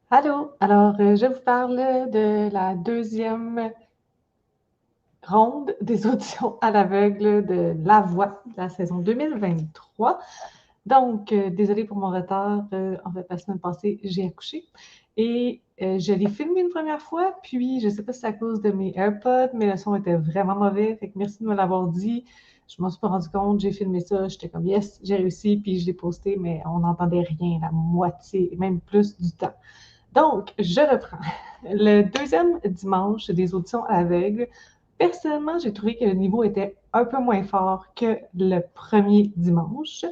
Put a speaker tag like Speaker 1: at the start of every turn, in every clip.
Speaker 1: Allô, alors je vous parle de la deuxième ronde des auditions à l'aveugle de La Voix de la saison 2023. Donc, désolée pour mon retard. En fait, la semaine passée, j'ai accouché et je l'ai filmé une première fois, puis je ne sais pas si c'est à cause de mes AirPods, mais le son était vraiment mauvais. Fait que merci de me l'avoir dit. Je m'en suis pas rendu compte, j'ai filmé ça, j'étais comme yes, j'ai réussi, puis je l'ai posté, mais on n'entendait rien, la moitié, même plus du temps. Donc, je reprends. Le deuxième dimanche des auditions à l'aveugle, personnellement, j'ai trouvé que le niveau était un peu moins fort que le premier dimanche.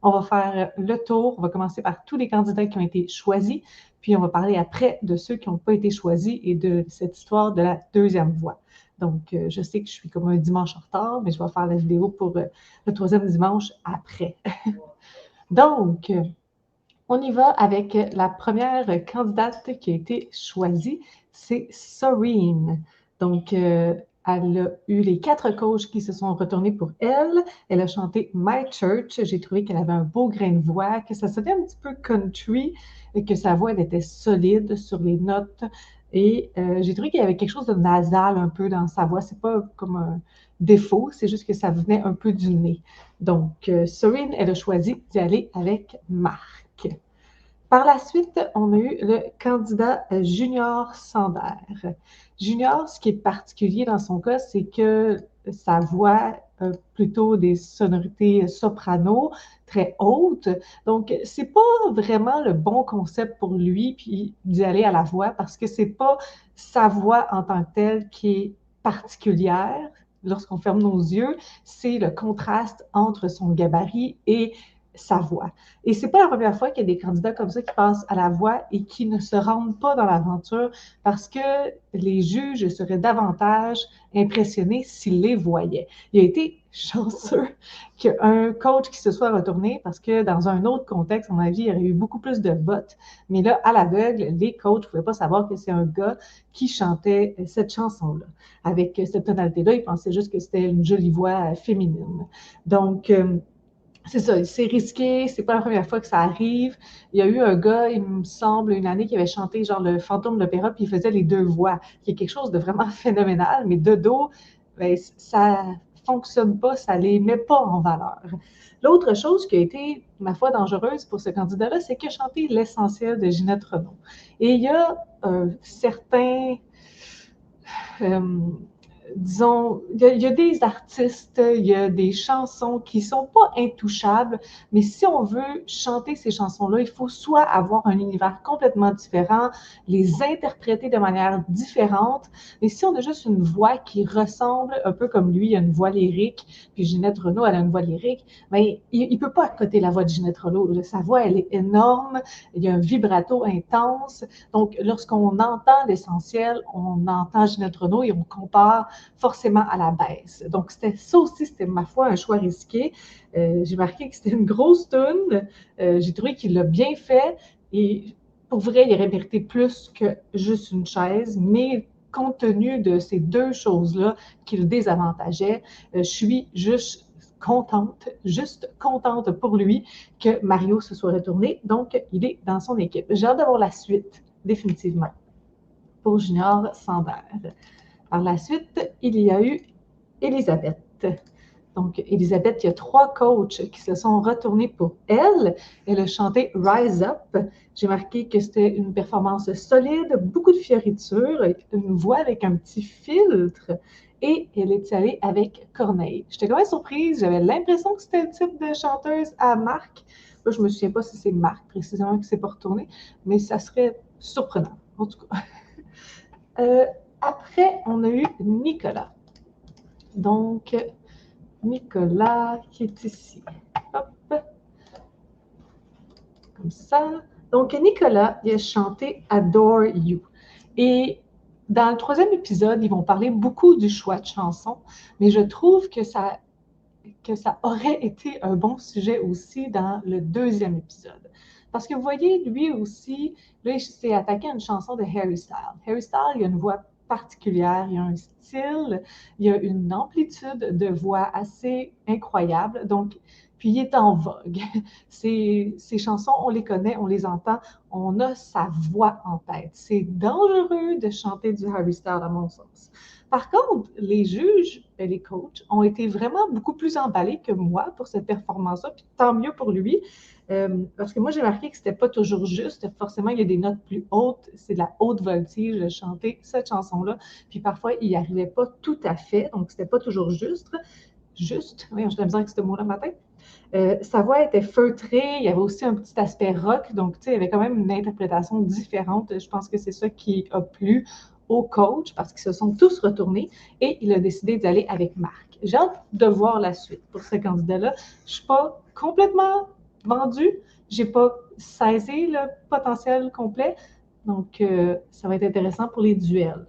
Speaker 1: On va faire le tour. On va commencer par tous les candidats qui ont été choisis, puis on va parler après de ceux qui n'ont pas été choisis et de cette histoire de la deuxième voix. Donc, je sais que je suis comme un dimanche en retard, mais je vais faire la vidéo pour le troisième dimanche après. Donc, on y va avec la première candidate qui a été choisie, c'est Soreen. Donc, elle a eu les 4 coachs qui se sont retournés pour elle. Elle a chanté My Church. J'ai trouvé qu'elle avait un beau grain de voix, que ça sonnait un petit peu country, et que sa voix elle était solide sur les notes. Et j'ai trouvé qu'il y avait quelque chose de nasal un peu dans sa voix. C'est pas comme un défaut, c'est juste que ça venait un peu du nez. Donc, Soreen, elle a choisi d'y aller avec Marc. Par la suite, on a eu le candidat Junior Sander. Junior, ce qui est particulier dans son cas, c'est que sa voix a plutôt des sonorités soprano, très hautes. Donc, c'est pas vraiment le bon concept pour lui puis d'y aller à la voix parce que c'est pas sa voix en tant que telle qui est particulière. Lorsqu'on ferme nos yeux, c'est le contraste entre son gabarit et sa voix. Et c'est pas la première fois qu'il y a des candidats comme ça qui passent à la voix et qui ne se rendent pas dans l'aventure parce que les juges seraient davantage impressionnés s'ils les voyaient. Il a été chanceux qu'un coach qui se soit retourné parce que dans un autre contexte, à mon avis, il y aurait eu beaucoup plus de votes. Mais là, à l'aveugle, les coachs ne pouvaient pas savoir que c'est un gars qui chantait cette chanson-là. Avec cette tonalité-là, ils pensaient juste que c'était une jolie voix féminine. Donc, c'est ça, c'est risqué, c'est pas la première fois que ça arrive. Il y a eu un gars, il me semble, une année qui avait chanté genre le fantôme de l'opéra, puis il faisait les deux voix, qui est quelque chose de vraiment phénoménal, mais de dos, ben, ça fonctionne pas, ça les met pas en valeur. L'autre chose qui a été, ma foi, dangereuse pour ce candidat-là, c'est qu'il a chanté l'essentiel de Ginette Renault. Et il y a certains euh, disons, il y a des artistes, il y a des chansons qui ne sont pas intouchables, mais si on veut chanter ces chansons-là, il faut soit avoir un univers complètement différent, les interpréter de manière différente, mais si on a juste une voix qui ressemble un peu comme lui, il a une voix lyrique, puis Ginette Renault, elle a une voix lyrique, mais il ne peut pas accoter la voix de Ginette Renault. Sa voix, elle est énorme, il y a un vibrato intense, donc lorsqu'on entend l'essentiel, on entend Ginette Renault et on compare forcément à la baisse. Donc, ça aussi, c'était ma foi un choix risqué. J'ai marqué que c'était une grosse toune. J'ai trouvé qu'il l'a bien fait et pour vrai, il aurait mérité plus que juste une chaise, mais compte tenu de ces deux choses-là qui le désavantageaient, je suis juste contente pour lui que Mario se soit retourné. Donc, il est dans son équipe. J'ai hâte d'avoir la suite, définitivement, pour Junior Sander. Par la suite, il y a eu Elisabeth. Donc, Elisabeth, il y a 3 coachs qui se sont retournés pour elle. Elle a chanté Rise Up. J'ai marqué que c'était une performance solide, beaucoup de fioritures, une voix avec un petit filtre. Et elle est allée avec Corneille. J'étais quand même surprise. J'avais l'impression que c'était le type de chanteuse à Marc. Là, je ne me souviens pas si c'est Marc précisément qui s'est pas retourné, mais ça serait surprenant, en tout cas. Euh, Après, on a eu Nicolas. Donc, Nicolas qui est ici. Hop, comme ça. Donc, Nicolas, il a chanté Adore You. Et dans le troisième épisode, ils vont parler beaucoup du choix de chanson, mais je trouve que ça aurait été un bon sujet aussi dans le deuxième épisode. Parce que vous voyez, lui aussi, là, il s'est attaqué à une chanson de Harry Styles. Harry Styles, il a une voix particulière, il a un style, il a une amplitude de voix assez incroyable. Donc, puis il est en vogue. Ces chansons, on les connaît, on les entend, on a sa voix en tête. C'est dangereux de chanter du Harry Styles, à mon sens. Par contre, les juges et les coachs ont été vraiment beaucoup plus emballés que moi pour cette performance-là, puis tant mieux pour lui. Parce que moi, j'ai remarqué que c'était pas toujours juste. Forcément, il y a des notes plus hautes. C'est de la haute voltige de chanter cette chanson-là. Puis parfois, il n'y arrivait pas tout à fait. Donc, c'était pas toujours juste. Oui, je me avec ce mot-là matin. Sa voix était feutrée. Il y avait aussi un petit aspect rock. Donc, tu sais, il y avait quand même une interprétation différente. Je pense que c'est ça qui a plu au coach parce qu'ils se sont tous retournés et il a décidé d'aller avec Marc. J'ai hâte de voir la suite pour ce candidat-là. Je ne suis pas complètement vendue. Je n'ai pas saisi le potentiel complet. Donc, ça va être intéressant pour les duels.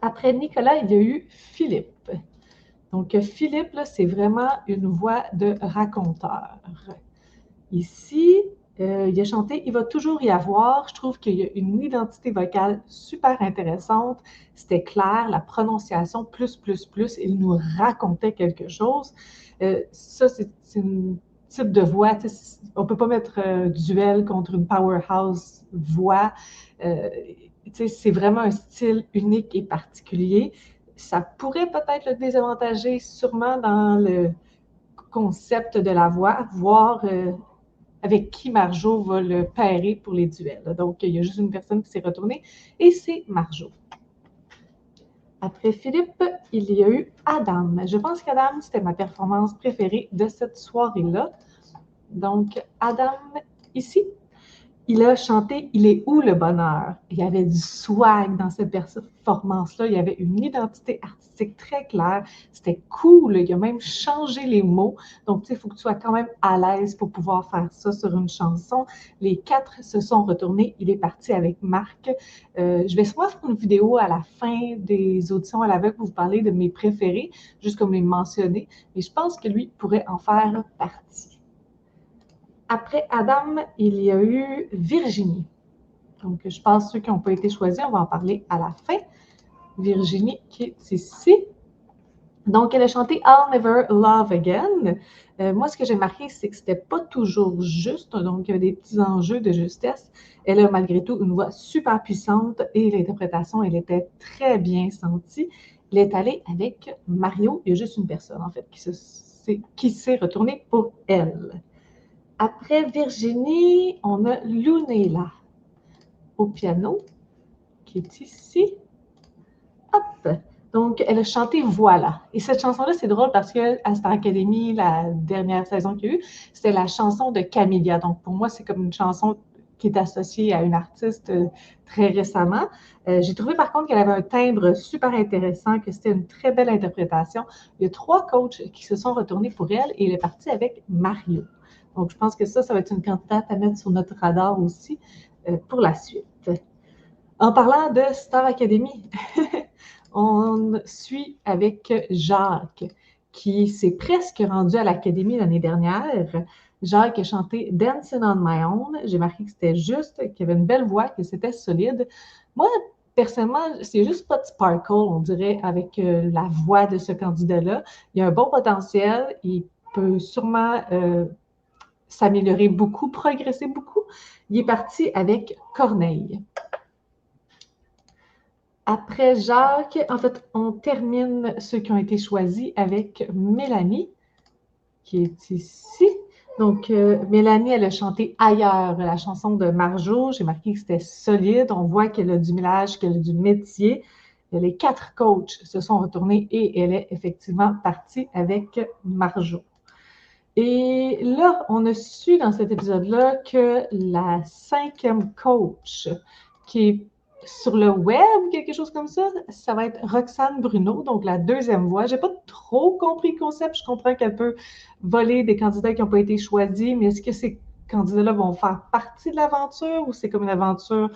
Speaker 1: Après Nicolas, il y a eu Philippe. Donc, Philippe, c'est vraiment une voix de raconteur. Ici, il a chanté « Il va toujours y avoir ». Je trouve qu'il y a une identité vocale super intéressante. C'était clair, la prononciation, plus. Il nous racontait quelque chose. Ça, c'est un type de voix. On ne peut pas mettre duel contre une powerhouse voix. C'est vraiment un style unique et particulier. Ça pourrait peut-être le désavantager sûrement dans le concept de la voix, voir avec qui Marjo va le pairer pour les duels. Donc, il y a juste une personne qui s'est retournée et c'est Marjo. Après Philippe, il y a eu Adam. Je pense qu'Adam, c'était ma performance préférée de cette soirée-là. Donc, Adam, ici, il a chanté « Il est où le bonheur ?» Il y avait du swag dans cette performance-là. Il y avait une identité artistique très claire. C'était cool. Il a même changé les mots. Donc, tu sais, il faut que tu sois quand même à l'aise pour pouvoir faire ça sur une chanson. Les 4 se sont retournés. Il est parti avec Marc. Je vais sûrement faire une vidéo à la fin des auditions à l'aveugle pour vous parler de mes préférés, juste comme les mentionner. Mais je pense que lui pourrait en faire partie. Après Adam, il y a eu Virginie. Donc, je pense que ceux qui n'ont pas été choisis, on va en parler à la fin. Virginie qui est ici. Donc, elle a chanté « I'll Never Love Again ». Moi, ce que j'ai marqué, c'est que c'était pas toujours juste. Donc, il y avait des petits enjeux de justesse. Elle a malgré tout une voix super puissante et l'interprétation, elle était très bien sentie. Elle est allée avec Mario. Il y a juste une personne, en fait, qui s'est retournée pour elle. Après Virginie, on a Lunella au piano, qui est ici. Hop! Donc, elle a chanté « Voilà ». Et cette chanson-là, c'est drôle parce que à Star Academy, la dernière saison qu'il y a eu, c'était la chanson de Camélia. Donc, pour moi, c'est comme une chanson qui est associée à une artiste très récemment. J'ai trouvé par contre qu'elle avait un timbre super intéressant, que c'était une très belle interprétation. Il y a 3 coachs qui se sont retournés pour elle et elle est partie avec Mario. Donc, je pense que ça va être une candidate à mettre sur notre radar aussi pour la suite. En parlant de Star Academy, on suit avec Jacques, qui s'est presque rendu à l'Académie l'année dernière. Jacques a chanté « Dancing on my own ». J'ai marqué que c'était juste, qu'il avait une belle voix, que c'était solide. Moi, personnellement, c'est juste pas de sparkle, on dirait, avec la voix de ce candidat-là. Il y a un bon potentiel, il peut sûrement s'améliorer beaucoup, progresser beaucoup. Il est parti avec Corneille. Après Jacques, en fait, on termine ceux qui ont été choisis avec Mélanie, qui est ici. Donc, Mélanie, elle a chanté « Ailleurs », la chanson de Marjo. J'ai marqué que c'était solide. On voit qu'elle a du mélange, qu'elle a du métier. Les 4 coachs se sont retournés et elle est effectivement partie avec Marjo. Et là, on a su dans cet épisode-là que la 5e coach, qui est sur le web, quelque chose comme ça va être Roxane Bruno, donc la 2e voix. Je n'ai pas trop compris le concept. Je comprends qu'elle peut voler des candidats qui n'ont pas été choisis, mais est-ce que ces candidats-là vont faire partie de l'aventure ou c'est comme une aventure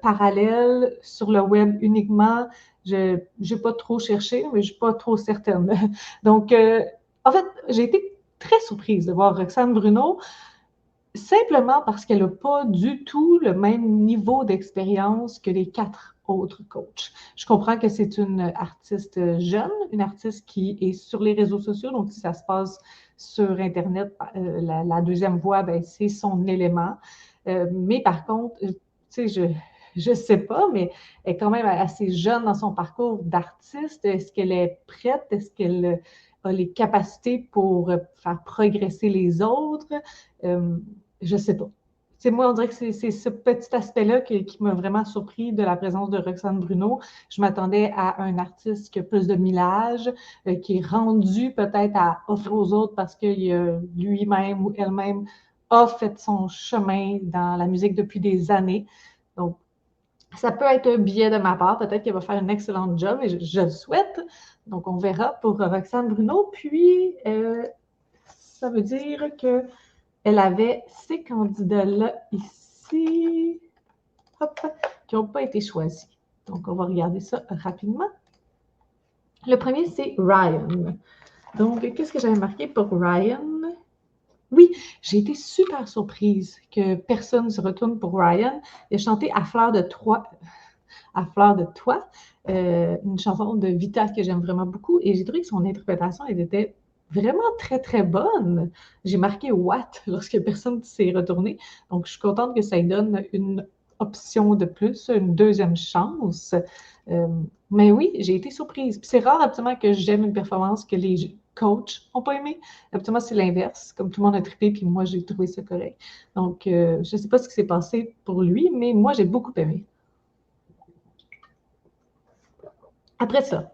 Speaker 1: parallèle sur le web uniquement? Je n'ai pas trop cherché, mais je ne suis pas trop certaine. Donc, en fait, j'ai été très surprise de voir Roxane Bruno, simplement parce qu'elle n'a pas du tout le même niveau d'expérience que les 4 autres coachs. Je comprends que c'est une artiste jeune, une artiste qui est sur les réseaux sociaux, donc si ça se passe sur Internet, la deuxième voix, ben, c'est son élément. Mais par contre, tu sais, je ne sais pas, mais elle est quand même assez jeune dans son parcours d'artiste. Est-ce qu'elle est prête? Est-ce qu'elle a les capacités pour faire progresser les autres? Je ne sais pas. C'est moi, on dirait que c'est ce petit aspect-là qui m'a vraiment surpris de la présence de Roxane Bruno. Je m'attendais à un artiste qui a plus de millage, qui est rendu peut-être à offrir aux autres parce que lui-même ou elle-même a fait son chemin dans la musique depuis des années. Donc, ça peut être un biais de ma part. Peut-être qu'elle va faire un excellent job et je le souhaite. Donc, on verra pour Roxane Bruno. Puis, ça veut dire qu'elle avait ces candidats-là ici, hop, qui n'ont pas été choisis. Donc, on va regarder ça rapidement. Le premier, c'est Ryan. Donc, qu'est-ce que j'avais marqué pour Ryan? Oui, j'ai été super surprise que personne ne se retourne pour Ryan. Il a chanté à fleur de toi, une chanson de Vita que j'aime vraiment beaucoup. Et j'ai trouvé que son interprétation, elle était vraiment très, très bonne. J'ai marqué What lorsque personne ne s'est retourné. Donc, je suis contente que ça lui donne une option de plus, une deuxième chance. Euh, mais oui, j'ai été surprise. Puis c'est rare, absolument, que j'aime une performance que les coachs n'ont pas aimé. Absolument, c'est l'inverse. Comme tout le monde a trippé, puis moi, j'ai trouvé ça correct. Donc, je ne sais pas ce qui s'est passé pour lui, mais moi, j'ai beaucoup aimé. Après ça,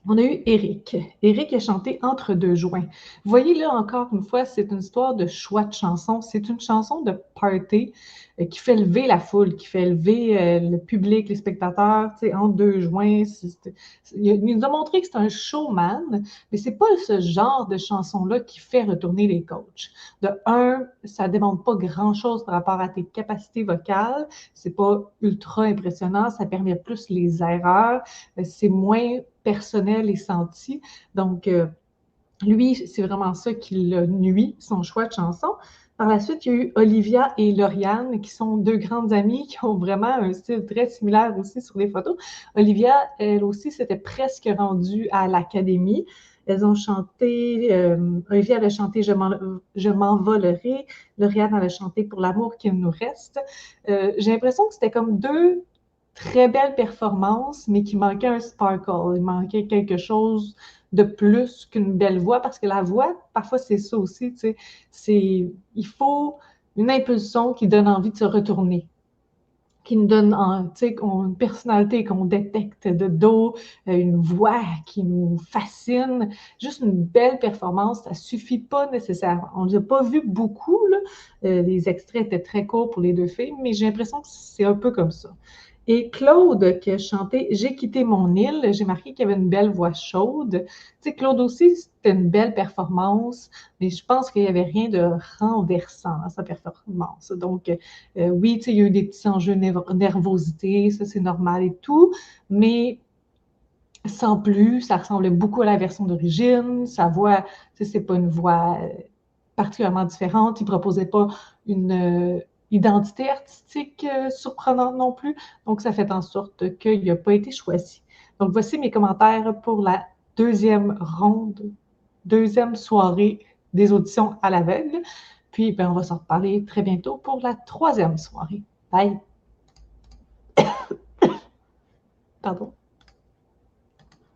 Speaker 1: on a eu Eric. Eric a chanté Entre deux joints. Vous voyez là encore une fois, c'est une histoire de choix de chanson. C'est une chanson de party qui fait lever la foule, qui fait lever le public, les spectateurs, tu sais, entre deux joints. Il nous a montré que c'est un showman, mais c'est pas ce genre de chanson-là qui fait retourner les coachs. De un, ça démontre pas grand-chose par rapport à tes capacités vocales. C'est pas ultra impressionnant. Ça permet plus les erreurs. C'est moins personnel et senti. Donc, lui, c'est vraiment ça qui l'a nuit, son choix de chanson. Par la suite, il y a eu Olivia et Lauriane, qui sont deux grandes amies qui ont vraiment un style très similaire aussi sur les photos. Olivia, elle aussi, s'était presque rendue à l'académie. Elles ont chanté, Olivia, elle a chanté Je m'envolerai. Lauriane, elle a chanté Pour l'amour qu'il nous reste. J'ai l'impression que c'était comme deux très belle performance, mais qui manquait un sparkle. Il manquait quelque chose de plus qu'une belle voix, parce que la voix, parfois, c'est ça aussi, tu sais. Il faut une impulsion qui donne envie de se retourner, qui nous donne tu sais, une personnalité qu'on détecte de dos, une voix qui nous fascine. Juste une belle performance, ça ne suffit pas nécessairement. On ne les a pas vu beaucoup, là. Les extraits étaient très courts pour les deux filles, mais j'ai l'impression que c'est un peu comme ça. Et Claude, qui a chanté J'ai quitté mon île, j'ai marqué qu'il avait une belle voix chaude. Tu sais, Claude aussi, c'était une belle performance, mais je pense qu'il n'y avait rien de renversant dans sa performance. Donc, oui, tu sais, il y a eu des petits enjeux de nervosité, ça c'est normal et tout, mais sans plus, ça ressemblait beaucoup à la version d'origine. Sa voix, tu sais, c'est pas une voix particulièrement différente. Il ne proposait pas une identité artistique surprenante non plus. Donc, ça fait en sorte qu'il n'a pas été choisi. Donc, voici mes commentaires pour la deuxième ronde, deuxième soirée des auditions à l'aveugle. Puis, ben, on va s'en reparler très bientôt pour la troisième soirée. Bye! Pardon.